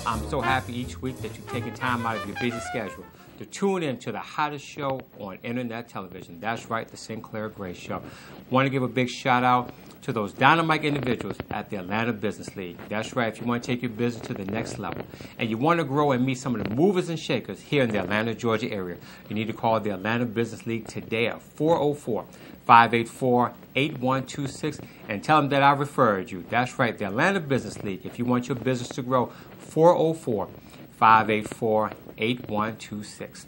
I'm so happy each week that you've taken time out of your busy schedule to tune in to the hottest show on internet television. That's right, the Sinclair Grace Show. Want to give a big shout out to those dynamite individuals at the Atlanta Business League. That's right, if you want to take your business to the next level and you want to grow and meet some of the movers and shakers here in the Atlanta, Georgia area, you need to call the Atlanta Business League today at 404-584-8126 and tell them that I referred you. That's right, the Atlanta Business League. If you want your business to grow, 404-584-8126.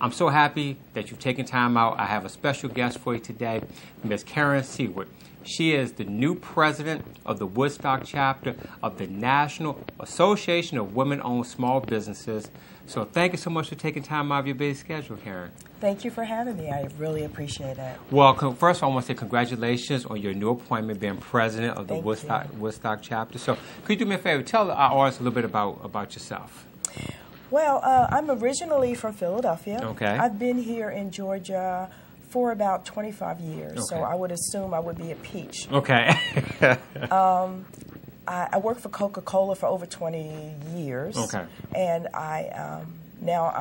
I'm so happy that you've taken time out. I have a special guest for you today, Ms. Karen Seward. She is the new president of the Woodstock Chapter of the National Association of Women-Owned Small Businesses. So thank you so much for taking time out of your busy schedule, Karen. Thank you for having me. I really appreciate it. Well, first of all, I want to say congratulations on your new appointment being president of the Woodstock Chapter. So could you do me a favor? Tell our audience a little bit about yourself. Well, I'm originally from Philadelphia. Okay. I've been here in Georgia for about 25 years, okay. So I would assume I would be a peach. Okay. I worked for Coca-Cola for over 20 years. Okay. And now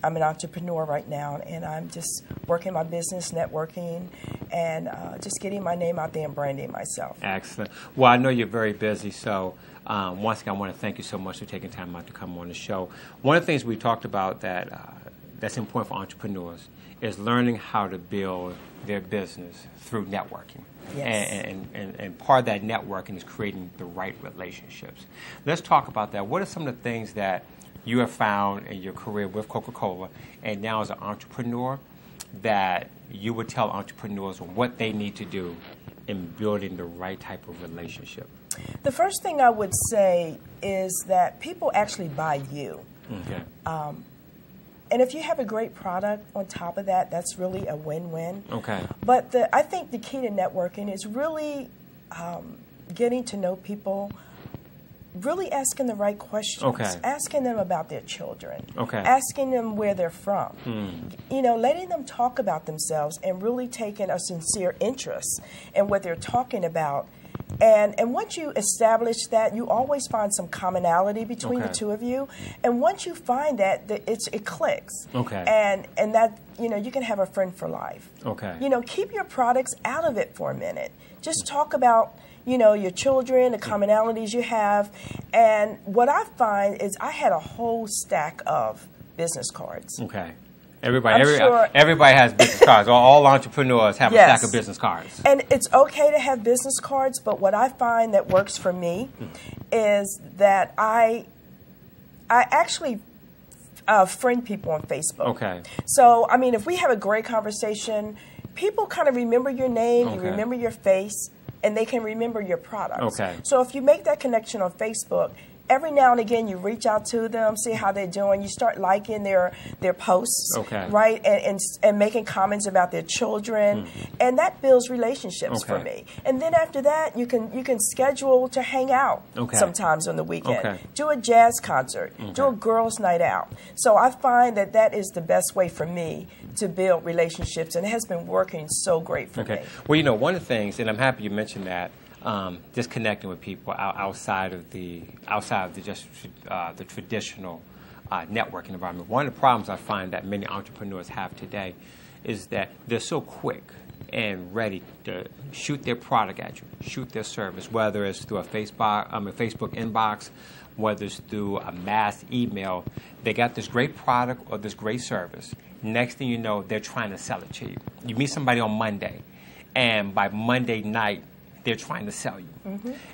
I'm an entrepreneur right now, and I'm just working my business, networking, and just getting my name out there and branding myself. Excellent. Well, I know you're very busy, so once again, I want to thank you so much for taking time out to come on the show. One of the things we talked about that's important for entrepreneurs is learning how to build their business through networking. Yes. And part of that networking is creating the right relationships. Let's talk about that. What are some of the things that you have found in your career with Coca-Cola and now as an entrepreneur that you would tell entrepreneurs what they need to do in building the right type of relationship? The first thing I would say is that people actually buy you. Okay. And if you have a great product on top of that, that's really a win-win. Okay. But I think the key to networking is really getting to know people, really asking the right questions. Okay. Asking them about their children. Okay. Asking them where they're from. You know, letting them talk about themselves and really taking a sincere interest in what they're talking about. And once you establish that, you always find some commonality between the two of you. And once you find that, it clicks. Okay. And that, you know, you can have a friend for life. Okay. You know, keep your products out of it for a minute. Just talk about, you know, your children, the commonalities you have. And what I find is I had a whole stack of business cards. Okay. Everybody has business cards. All entrepreneurs have a stack of business cards. And it's okay to have business cards, but what I find that works for me is that I actually friend people on Facebook. Okay. So, I mean, if we have a great conversation, people kind of remember your name, you remember your face, and they can remember your products. Okay. So if you make that connection on Facebook, every now and again, you reach out to them, see how they're doing. You start liking their posts, right, and making comments about their children, and that builds relationships for me. And then after that, you can schedule to hang out sometimes on the weekend. Do a jazz concert, do a girls' night out. So I find that is the best way for me to build relationships, and it has been working so great for me. Well, you know, one of the things, and I'm happy you mentioned that. Just connecting with people outside of the traditional networking environment. One of the problems I find that many entrepreneurs have today is that they're so quick and ready to shoot their product at you, shoot their service, whether it's through a Facebook inbox, whether it's through a mass email. They got this great product or this great service. Next thing you know, they're trying to sell it to you. You meet somebody on Monday, and by Monday night, they're trying to sell you.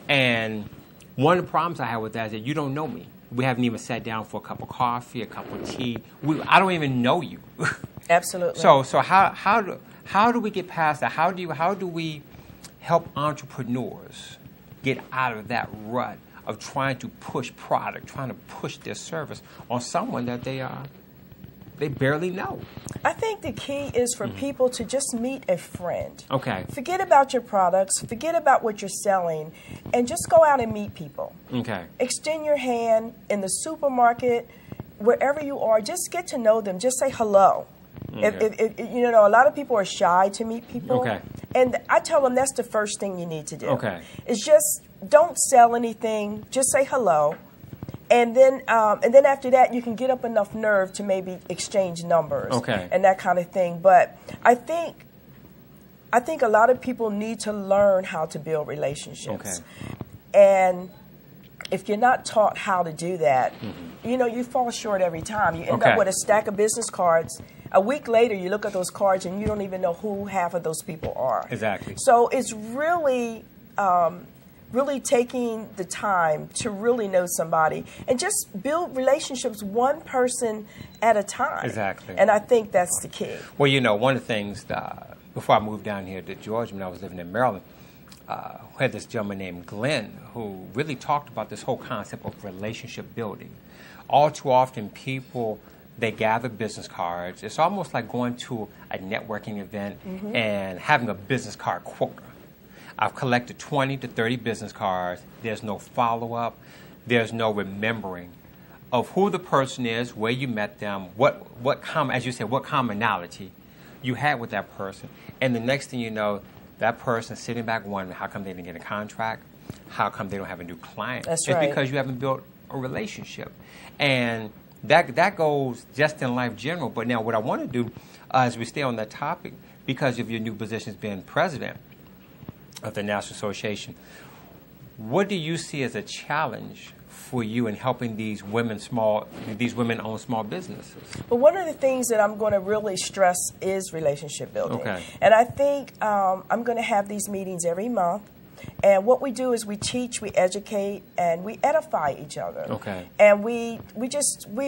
And one of the problems I have with that is that you don't know me. We haven't even sat down for a cup of coffee, a cup of tea. I don't even know you. Absolutely. So how do we get past that? How do we help entrepreneurs get out of that rut of trying to push product, trying to push their service on someone that they barely know? I think the key is for people to just meet a friend. Okay. Forget about your products, forget about what you're selling, and just go out and meet people. Okay. Extend your hand in the supermarket, wherever you are, just get to know them. Just say hello. Okay. If you know, a lot of people are shy to meet people. Okay. And I tell them that's the first thing you need to do. Okay. Is just don't sell anything. Just say hello. And then after that, you can get up enough nerve to maybe exchange numbers and that kind of thing. But I think a lot of people need to learn how to build relationships. And if you're not taught how to do that, you know, you fall short every time. You end up with a stack of business cards. A week later, you look at those cards and you don't even know who half of those people are. Exactly. So it's really, really taking the time to really know somebody and just build relationships one person at a time. Exactly. And I think that's the key. Well, you know, one of the things, before I moved down here to Georgia when I was living in Maryland, we had this gentleman named Glenn who really talked about this whole concept of relationship building. All too often, people, they gather business cards. It's almost like going to a networking event and having a business card quota. I've collected 20 to 30 business cards. There's no follow-up. There's no remembering of who the person is, where you met them, what common, as you said, what commonality you had with that person. And the next thing you know, that person sitting back wondering how come they didn't get a contract, how come they don't have a new client. That's right. It's because you haven't built a relationship. And that goes just in life general. But now what I want to do, as we stay on that topic, because of your new position as being president of the National Association, what do you see as a challenge for you in helping these women own small businesses? Well, one of the things that I'm going to really stress is relationship building. Okay. And I think I'm going to have these meetings every month. And what we do is we teach, we educate, and we edify each other. Okay. And we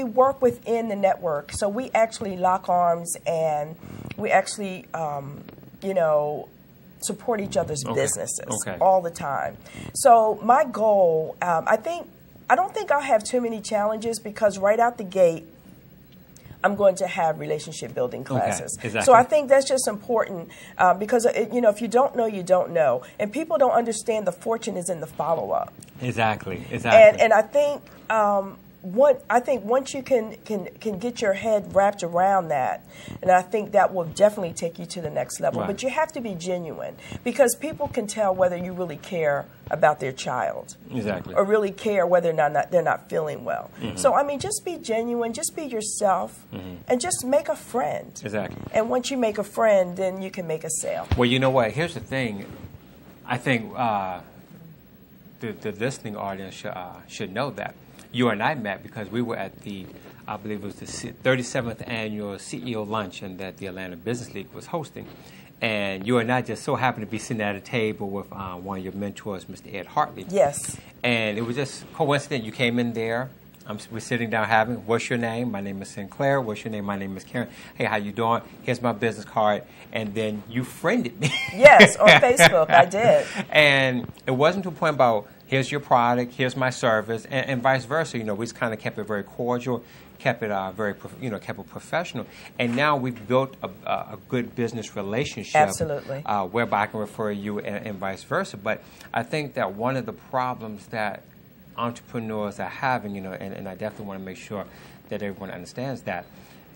work within the network. So we actually lock arms and we actually, you know, support each other's businesses all the time. So my goal, I don't think I'll have too many challenges because right out the gate, I'm going to have relationship building classes. Exactly. So I think that's just important because, you know, if you don't know, you don't know. And people don't understand the fortune is in the follow-up. Exactly. And I think once you can get your head wrapped around that, and I think that will definitely take you to the next level. Right. But you have to be genuine because people can tell whether you really care about their child. Exactly. Or really care whether or not they're not feeling well. So, I mean, just be genuine, just be yourself, and just make a friend. Exactly. And once you make a friend, then you can make a sale. Well, you know what? Here's the thing. I think the listening audience should know that. You and I met because we were at the, I believe it was the 37th annual CEO luncheon that the Atlanta Business League was hosting. And you and I just so happened to be sitting at a table with one of your mentors, Mr. Ed Hartley. Yes. And it was just coincident. You came in there. We're sitting down having, what's your name? My name is Sinclair. What's your name? My name is Karen. Hey, how you doing? Here's my business card. And then you friended me. Yes, on Facebook. I did. And it wasn't to a point about, here's your product, here's my service, and vice versa. You know, we just kind of kept it very cordial, kept it kept it professional, and now we've built a good business relationship. Absolutely. Whereby I can refer you and vice versa. But I think that one of the problems that entrepreneurs are having, you know, and I definitely want to make sure that everyone understands that,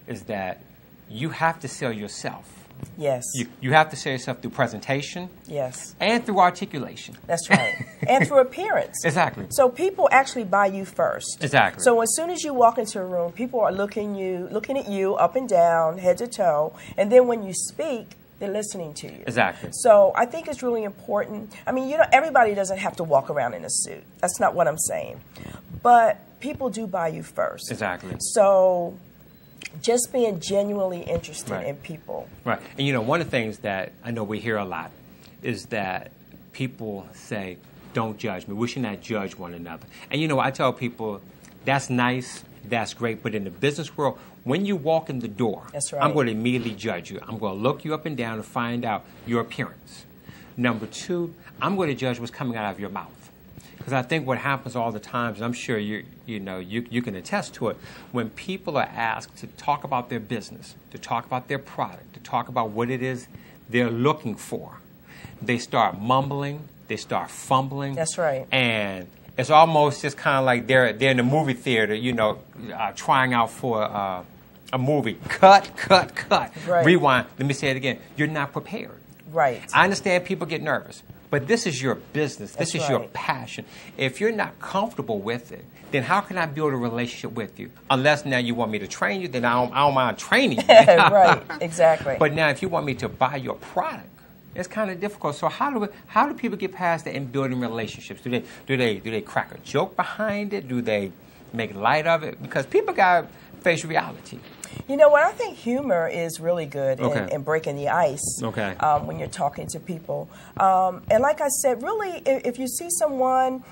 is that you have to sell yourself. Yes. You have to sell yourself through presentation. Yes. And through articulation. That's right. And through appearance. Exactly. So people actually buy you first. Exactly. So as soon as you walk into a room, people are looking at you up and down, head to toe, and then when you speak, they're listening to you. Exactly. So I think it's really important. I mean, you know, everybody doesn't have to walk around in a suit. That's not what I'm saying. But people do buy you first. Exactly. So just being genuinely interested in people. Right. And, you know, one of the things that I know we hear a lot is that people say, don't judge me. We should not judge one another. And, you know, I tell people, that's nice, that's great, but in the business world, when you walk in the door, that's right. I'm going to immediately judge you. I'm going to look you up and down and find out your appearance. Number two, I'm going to judge what's coming out of your mouth. Because I think what happens all the time, and I'm sure you can attest to it, when people are asked to talk about their business, to talk about their product, to talk about what it is they're looking for, they start mumbling, they start fumbling. That's right. And it's almost just kind of like they're in the movie theater, you know, trying out for a movie. Cut, cut, cut. Right. Rewind. Let me say it again. You're not prepared. Right. I understand people get nervous, but this is your business. This is your right. passion. If you're not comfortable with it, then how can I build a relationship with you? Unless now you want me to train you, then I don't mind training you. Right, exactly. But now if you want me to buy your product, it's kind of difficult. So how do people get past that in building relationships? Do they crack a joke behind it? Do they make light of it? Because people got to face reality. You know what? I think humor is really good in breaking the ice when you're talking to people. And like I said, really, if you see someone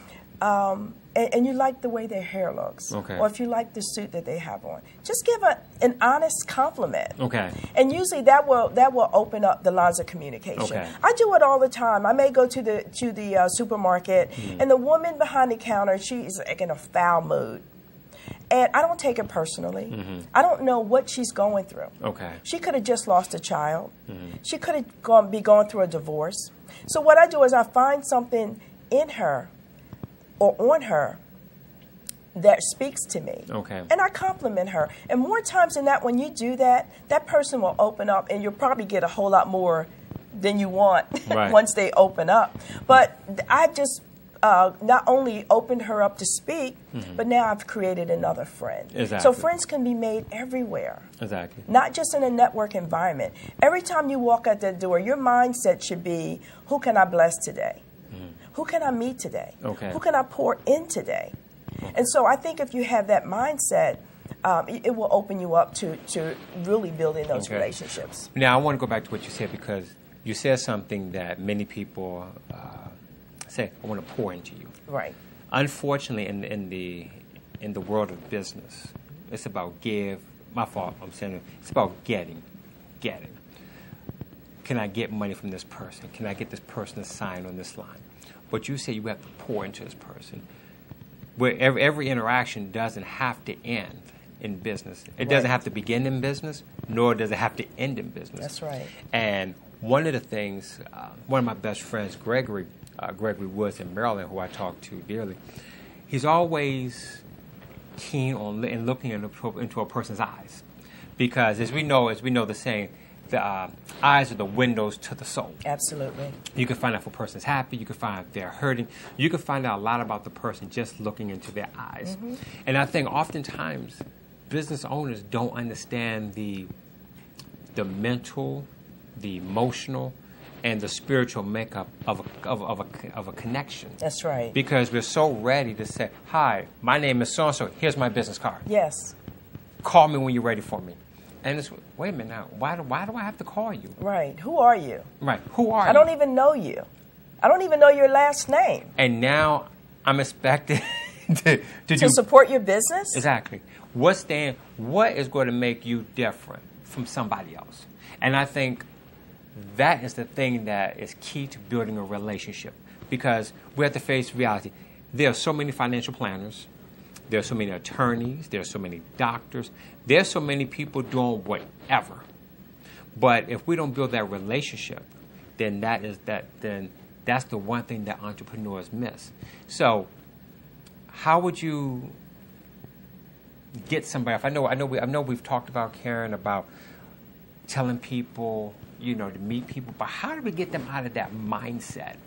and you like the way their hair looks, or if you like the suit that they have on, just give an honest compliment. And usually that will open up the lines of communication. I do it all the time. I may go to the supermarket, and the woman behind the counter, she's like in a foul mood. And I don't take it personally. I don't know what she's going through. She could have just lost a child. She could have be going through a divorce. So what I do is I find something in her or on her that speaks to me. And I compliment her. And more times than that, when you do that, that person will open up, and you'll probably get a whole lot more than you want once they open up. But I just not only opened her up to speak, but now I've created another friend. So friends can be made everywhere. Not just in a network environment. Every time you walk out that door, your mindset should be, who can I bless today? Who can I meet today? Who can I pour in today? And so I think if you have that mindset, it will open you up to really building those relationships. Now, I want to go back to what you said, because you said something that many people say, I want to pour into you. Unfortunately, in the world of business, it's about give. My fault. I'm saying it's about getting. Can I get money from this person? Can I get this person to sign on this line? But you say you have to pour into this person. Where every interaction doesn't have to end in business. It doesn't have to begin in business, nor does it have to end in business. That's right. And one of the things, one of my best friends, Gregory Woods in Maryland, who I talk to dearly, he's always keen on looking into a person's eyes, because as we know the saying, the eyes are the windows to the soul. Absolutely. You can find out if a person's happy. You can find out if they're hurting. You can find out a lot about the person just looking into their eyes. And I think oftentimes business owners don't understand the mental, the emotional, and the spiritual makeup of a connection. That's right. Because we're so ready to say, hi, my name is so-and-so. Here's my business card. Yes. Call me when you're ready for me. And it's, wait a minute now, why do I have to call you? Right. Who are you? Right. Who are you? I don't even know you. I don't even know your last name. And now I'm expected to support your business? Exactly. What is going to make you different from somebody else? And I think that is the thing that is key to building a relationship, because we have to face reality. There are so many financial planners. There are so many attorneys. There are so many doctors. There's so many people doing whatever. But if we don't build that relationship, then that's the one thing that entrepreneurs miss. So how would you get somebody? I know we've talked about, Karen, about telling people, to meet people, but how do we get them out of that mindset?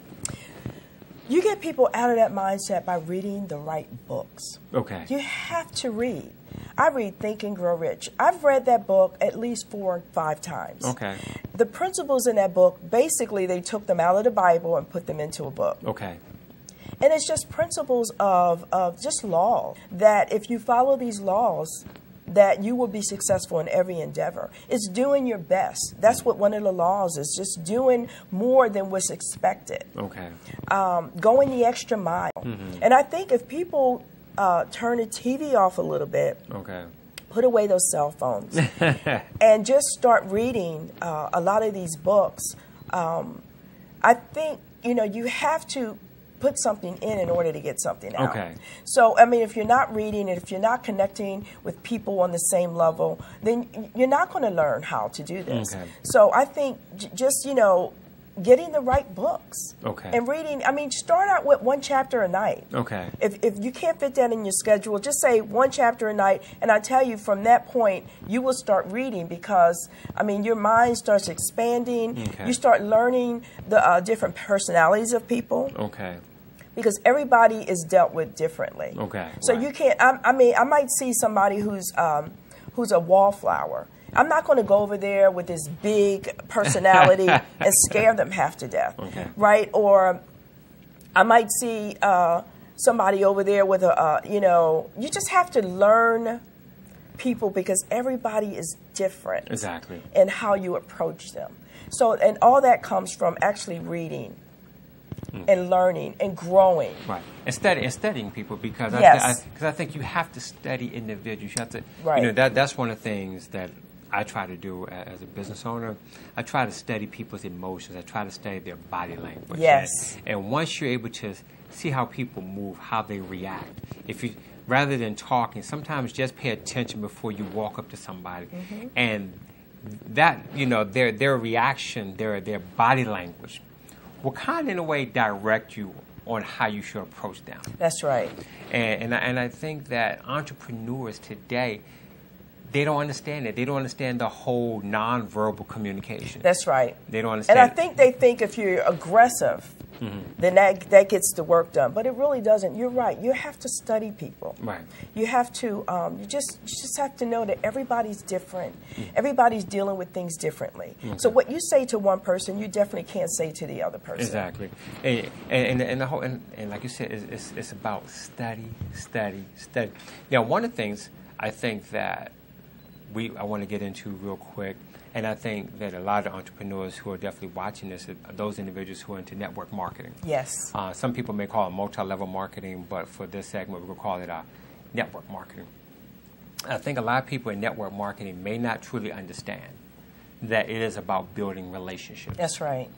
You get people out of that mindset by reading the right books. Okay. You have to read. I read Think and Grow Rich. I've read that book at least 4 or 5 times. Okay. The principles in that book, basically they took them out of the Bible and put them into a book. Okay. And it's just principles of just law, that if you follow these laws, that you will be successful in every endeavor. It's doing your best. That's what one of the laws is, just doing more than what's expected. Okay. Going the extra mile. And I think if people turn the TV off a little bit, put away those cell phones, and just start reading a lot of these books, I think, you have to put something in order to get something out. Okay. So, I mean, if you're not reading and if you're not connecting with people on the same level, then you're not going to learn how to do this. Okay. So I think just, getting the right books. Okay. And reading. I mean, start out with 1 chapter a night. Okay. If you can't fit that in your schedule, just say 1 chapter a night. And I tell you, from that point, you will start reading because, I mean, your mind starts expanding. Okay. You start learning the different personalities of people. Okay. Because everybody is dealt with differently. Okay. So right. you can't. I mean, I might see somebody who's a wallflower. I'm not going to go over there with this big personality and scare them half to death, okay. right? Or I might see somebody over there with you just have to learn people because everybody is different. Exactly. In how you approach them. So, and all that comes from actually reading and learning and growing. Right. And studying people because yes. I think you have to study individuals. You have to, right. That's one of the things that I try to do as a business owner. I try to study people's emotions. I try to study their body language. Yes. And once you're able to see how people move, how they react, rather than talking, sometimes just pay attention before you walk up to somebody, and that their reaction, their body language, will kind of in a way direct you on how you should approach them. That's right. And I think that entrepreneurs today, they don't understand it. They don't understand the whole nonverbal communication. That's right. They don't understand. And I think they think if you're aggressive, then that gets the work done. But it really doesn't. You're right. You have to study people. Right. You have to. You just have to know that everybody's different. Everybody's dealing with things differently. So what you say to one person, you definitely can't say to the other person. Exactly. And the whole and like you said, it's about study. Now, one of the things I think that I want to get into real quick, and I think that a lot of entrepreneurs who are definitely watching this are those individuals who are into network marketing. Yes. Some people may call it multi-level marketing, but for this segment, we're going to call it network marketing. I think a lot of people in network marketing may not truly understand that it is about building relationships. That's right.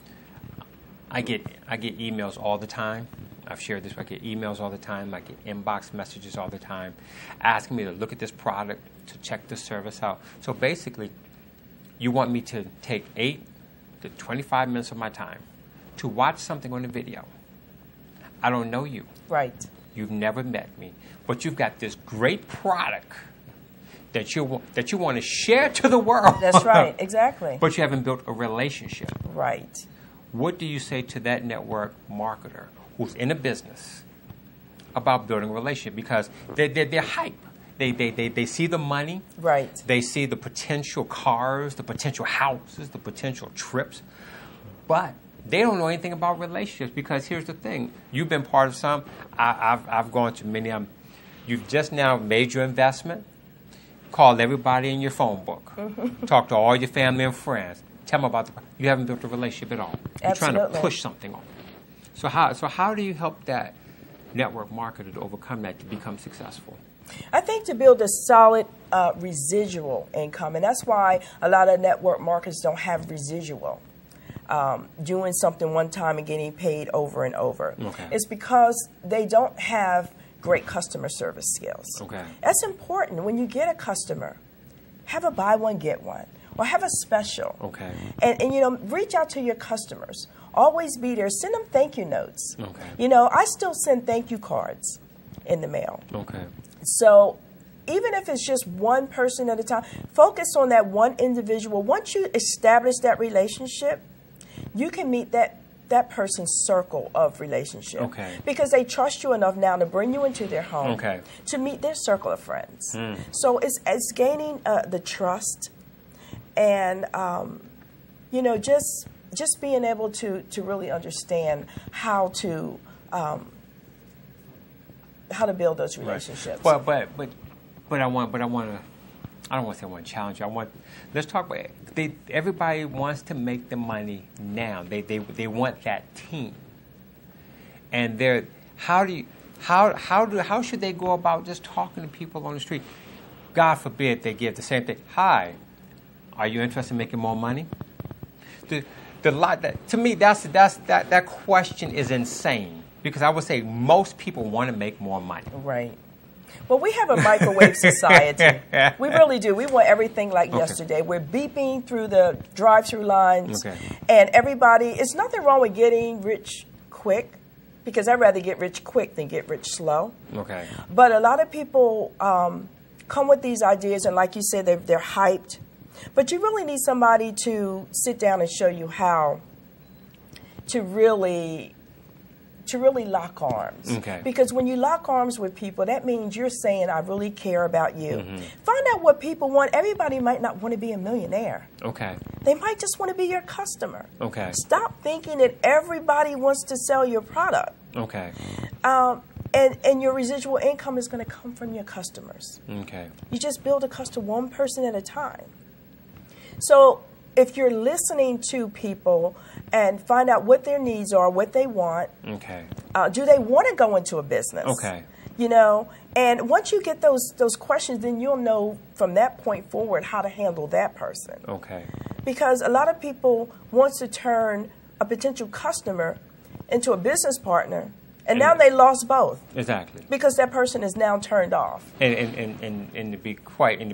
I get emails all the time. I've shared this. I get emails all the time. I get inbox messages all the time asking me to look at this product, to check this service out. So basically, you want me to take 8 to 25 minutes of my time to watch something on a video. I don't know you. Right. You've never met me. But you've got this great product that you want to share to the world. That's right. Exactly. But you haven't built a relationship. Right. What do you say to that network marketer who's in a business about building a relationship? Because they're hype. They see the money. Right. They see the potential cars, the potential houses, the potential trips. But they don't know anything about relationships because here's the thing. You've been part of some. I've gone to many of them. You've just now made your investment. Called everybody in your phone book. Talk to all your family and friends. Tell them about you haven't built a relationship at all. You're Absolutely. trying to push something on. So how do you help that network marketer to overcome that to become successful? I think to build a solid residual income, and that's why a lot of network marketers don't have residual. Doing something one time and getting paid over and over. Okay. It's because they don't have great customer service skills. Okay. That's important. When you get a customer, have a buy one, get one. Or have a special. Okay. And reach out to your customers. Always be there. Send them thank you notes. Okay. I still send thank you cards in the mail. Okay. So even if it's just one person at a time, focus on that one individual. Once you establish that relationship, you can meet that person's circle of relationship. Okay. Because they trust you enough now to bring you into their home. Okay. To meet their circle of friends. So it's gaining the trust. And, just being able to really understand how to build those relationships. Right. But I don't want to say I want to challenge you. Let's talk about everybody wants to make the money now. They want that team. And how should they go about just talking to people on the street? God forbid they give the same thing. Hi. Are you interested in making more money? To me, that question is insane because I would say most people want to make more money. Right. Well, we have a microwave society. We really do. We want everything like yesterday. We're beeping through the drive-through lines. And everybody, it's nothing wrong with getting rich quick, because I'd rather get rich quick than get rich slow. But a lot of people come with these ideas, and like you said, they're hyped. But you really need somebody to sit down and show you how to really lock arms. Because when you lock arms with people, that means you're saying, I really care about you. Find out what people want. Everybody might not want to be a millionaire. They might just want to be your customer. Stop thinking that everybody wants to sell your product. And your residual income is going to come from your customers. You just build a customer one person at a time. So if you're listening to people and find out what their needs are, what they want, do they want to go into a business? You know, and once you get those questions, then you'll know from that point forward how to handle that person. Because a lot of people want to turn a potential customer into a business partner, and now they lost both. Because that person is now turned off. And to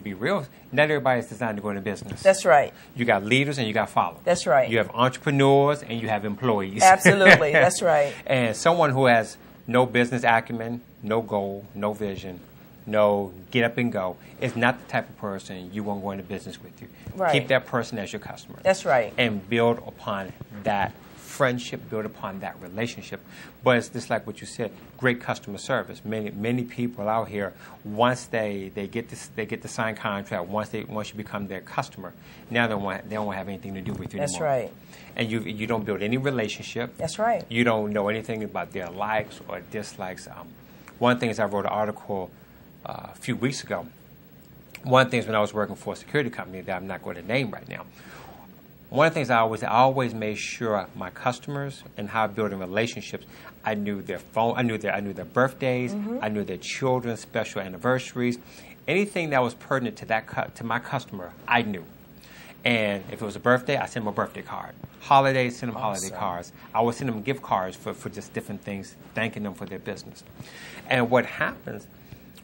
be real, not everybody is designed to go into business. That's right. You got leaders and you got followers. That's right. You have entrepreneurs and you have employees. Absolutely. That's right. And someone who has no business acumen, no goal, no vision, no get up and go, is not the type of person you want to go into business with you. Keep that person as your customer. That's right. And build upon that friendship, build upon that relationship. But it's just like what you said, great customer service. Many people out here, once they get the signed contract, once you become their customer, now they don't want to have anything to do with you anymore. That's right. And you don't build any relationship. That's right. You don't know anything about their likes or dislikes. One thing is, I wrote an article a few weeks ago. One thing is, when I was working for a security company that I'm not going to name right now, one of the things I always made sure my customers and how building relationships, I knew their phone, I knew their birthdays, I knew their children's special anniversaries, anything that was pertinent to my customer, I knew. And if it was a birthday, I sent them a birthday card. Holidays, send them holiday cards. I would send them gift cards for just different things, thanking them for their business. And what happens,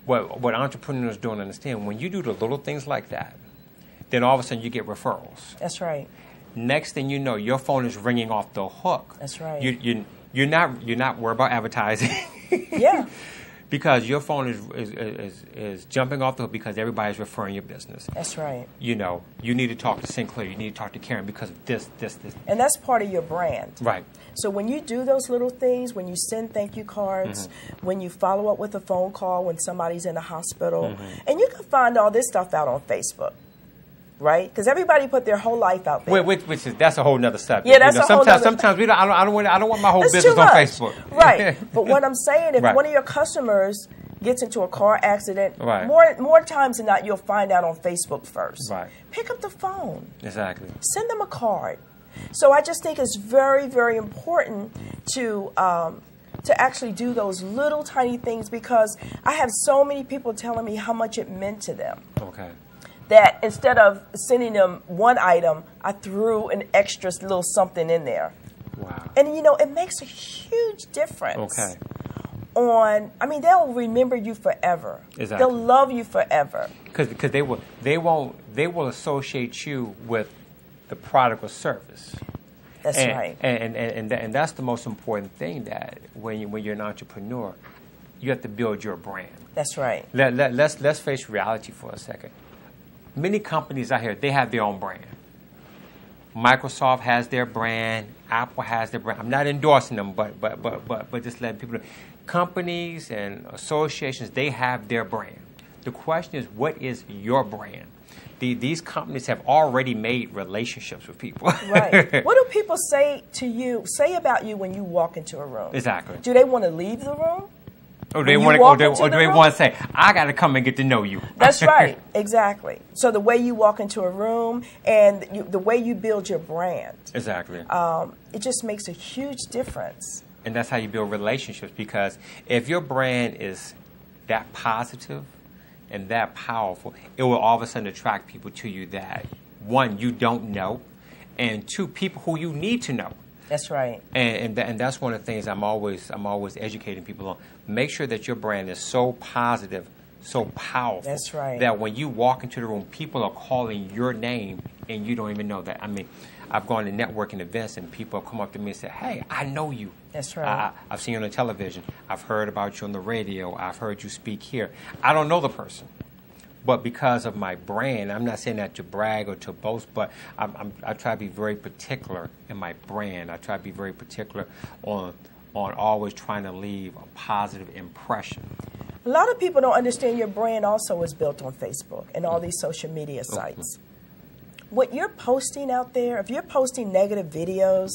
what entrepreneurs don't understand, when you do the little things like that, then all of a sudden you get referrals. That's right. Next thing you know, your phone is ringing off the hook. That's right. You're not worried about advertising. Because your phone is jumping off the hook because everybody's referring your business. That's right. You know, you need to talk to Sinclair. You need to talk to Karen because of this. And that's part of your brand. Right. So when you do those little things, when you send thank you cards, when you follow up with a phone call when somebody's in the hospital, and you can find all this stuff out on Facebook. Right, because everybody put their whole life out there. That's a whole nother subject. Yeah, that's a whole nother. Sometimes I don't want my whole that's business on Facebook. Right, but what I'm saying, if one of your customers gets into a car accident, more times than not, you'll find out on Facebook first. Right. Pick up the phone. Exactly. Send them a card. So I just think it's very, very important to actually do those little tiny things, because I have so many people telling me how much it meant to them. That instead of sending them one item, I threw an extra little something in there. Wow. And, you know, it makes a huge difference. They'll remember you forever. Exactly. They'll love you forever. Because they will associate you with the product or service. That's right. And that's the most important thing, that when you're an entrepreneur, you have to build your brand. That's right. Let's face reality for a second. Many companies out here, they have their own brand. Microsoft has their brand. Apple has their brand. I'm not endorsing them, but just letting people know. Companies and associations, they have their brand. The question is, what is your brand? These companies have already made relationships with people. Right. What do people say about you when you walk into a room? Exactly. Do they want to leave the room? Or do they want to say, I got to come and get to know you? That's right. Exactly. So the way you walk into a room and the way you build your brand. Exactly. It just makes a huge difference. And that's how you build relationships, because if your brand is that positive and that powerful, it will all of a sudden attract people to you that, one, you don't know, and two, people who you need to know. That's right. And that's one of the things I'm always educating people on. Make sure that your brand is so positive so powerful. That's right. That when you walk into the room, people are calling your name and you don't even know that. I mean, I've gone to networking events and people come up to me and say, hey, I know you. That's right. I've seen you on the television. I've heard about you on the radio. I've heard you speak here. I don't know the person. But because of my brand, I'm not saying that to brag or to boast, but I try to be very particular in my brand. I try to be very particular on always trying to leave a positive impression. A lot of people don't understand your brand also is built on Facebook and all these social media sites. What you're posting out there, if you're posting negative videos,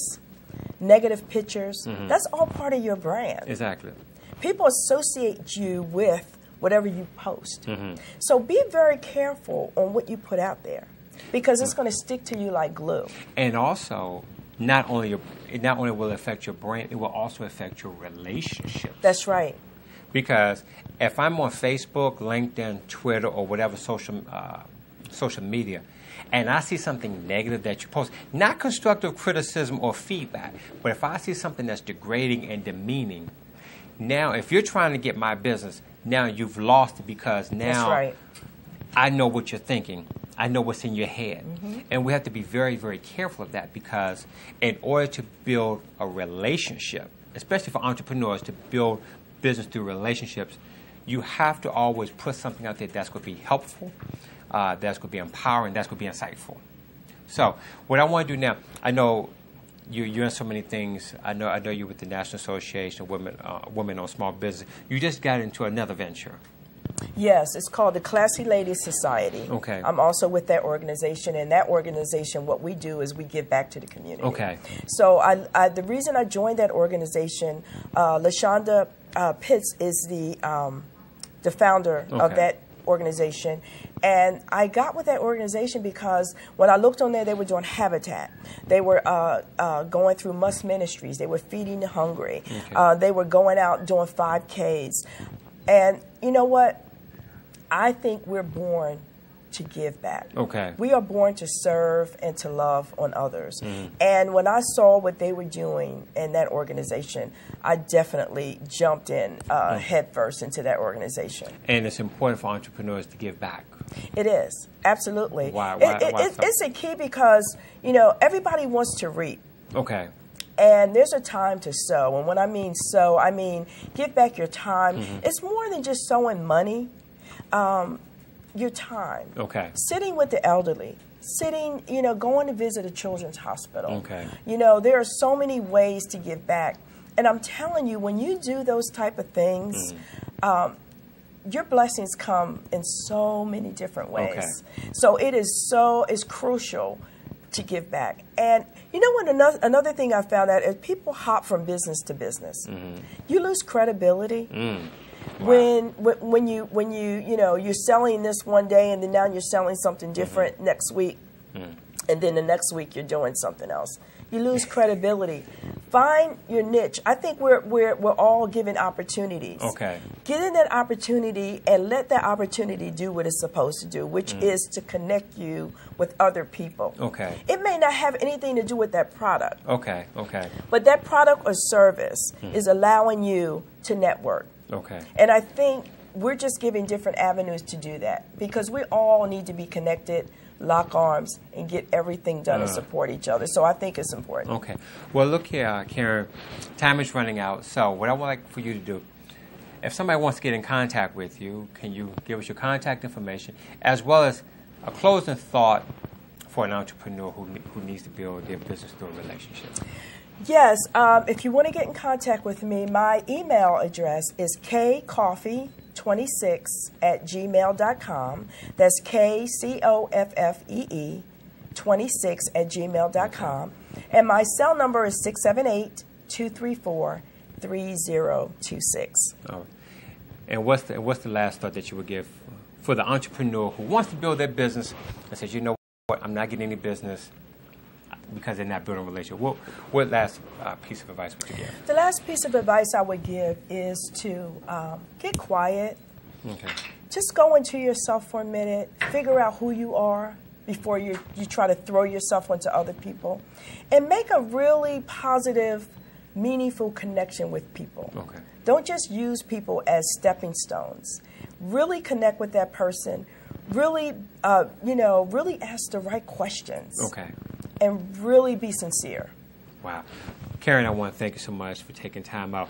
negative pictures, that's all part of your brand. Exactly. People associate you with whatever you post. So be very careful on what you put out there because it's going to stick to you like glue. And also, not only will it affect your brand, it will also affect your relationships. That's right. Because if I'm on Facebook, LinkedIn, Twitter, or whatever social media, and I see something negative that you post, not constructive criticism or feedback, but if I see something that's degrading and demeaning, now if you're trying to get my business, now you've lost it because now that's right. I know what you're thinking. I know what's in your head. And we have to be very, very careful of that because in order to build a relationship, especially for entrepreneurs to build business through relationships, you have to always put something out there that's going to be helpful, that's going to be empowering, that's going to be insightful. So what I want to do now, I know you're in so many things. I know you're with the National Association of Women on Small Business. You just got into another venture. Yes, it's called the Classy Ladies Society. Okay. I'm also with that organization, and that organization, what we do is we give back to the community. Okay. So the reason I joined that organization, LaShonda Pitts is the founder of that organization, and I got with that organization because when I looked on there, they were doing Habitat. They were going through Must Ministries. They were feeding the hungry. They were going out doing 5Ks. And you know what? I think we're born to give back. Okay. We are born to serve and to love on others. And when I saw what they were doing in that organization, I definitely jumped in headfirst into that organization. And it's important for entrepreneurs to give back. It is. Absolutely. Why It's a key because, you know, everybody wants to reap. Okay. And there's a time to sow. And when I mean sow, I mean give back your time. It's more than just sowing money. Your time. Okay. Sitting with the elderly. Sitting, you know, going to visit a children's hospital. Okay. You know, there are so many ways to give back. And I'm telling you, when you do those type of things, your blessings come in so many different ways. Okay. So it's crucial to give back. And you know what? Another thing I found out is people hop from business to business. You lose credibility. Wow. When you're selling this one day and then now you're selling something different next week, and then the next week you're doing something else. You lose credibility. Find your niche. I think we're all given opportunities. Okay. Get in that opportunity and let that opportunity do what it's supposed to do, which is to connect you with other people. Okay. It may not have anything to do with that product. Okay. Okay. But that product or service is allowing you to network. Okay. And I think we're just giving different avenues to do that because we all need to be connected, lock arms, and get everything done and support each other. So I think it's important. Okay. Well, look here, Karen, time is running out. So what I would like for you to do, if somebody wants to get in contact with you, can you give us your contact information as well as a closing thought for an entrepreneur who needs to build their business through a relationship? Yes. If you want to get in contact with me, my email address is kcoffee26@gmail.com. That's KCOFFEE 26@gmail.com. And my cell number is 678-234-3026. Oh. And what's the last thought that you would give for the entrepreneur who wants to build their business and says, you know what, I'm not getting any business because they're not building a relationship? What last piece of advice would you give? The last piece of advice I would give is to get quiet. Okay. Just go into yourself for a minute. Figure out who you are before you try to throw yourself onto other people. And make a really positive, meaningful connection with people. Okay. Don't just use people as stepping stones. really connect with that person, really, really ask the right questions. Okay. And really be sincere. Wow. Karen, I want to thank you so much for taking time out.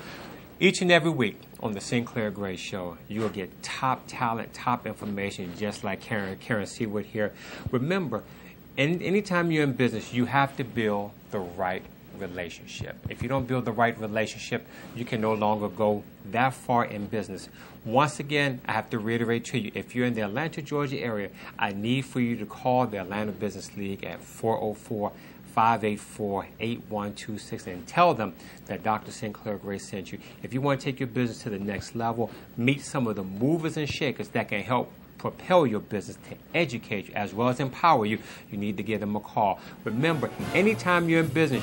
Each and every week on the Sinclair Gray Show, you'll get top talent, top information, just like Karen Seward here. Remember, anytime you're in business, you have to build the right relationship. If you don't build the right relationship, you can no longer go that far in business. Once again, I have to reiterate to you, if you're in the Atlanta, Georgia area, I need for you to call the Atlanta Business League at 404-584-8126 and tell them that Dr. Sinclair Gray sent you. If you want to take your business to the next level, meet some of the movers and shakers that can help propel your business, to educate you as well as empower you, you need to give them a call. Remember, anytime you're in business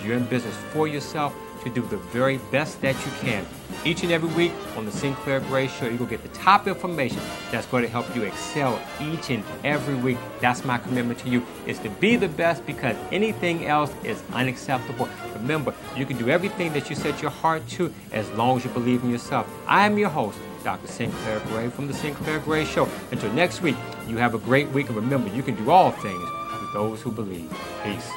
for yourself, to do the very best that you can. Each and every week on the Sinclair Gray Show, you're going to get the top information that's going to help you excel each and every week. That's my commitment to you, is to be the best, because anything else is unacceptable. Remember, you can do everything that you set your heart to as long as you believe in yourself. I am your host, Dr. Sinclair Gray from the Sinclair Gray Show. Until next week, you have a great week, and remember, you can do all things with those who believe. Peace.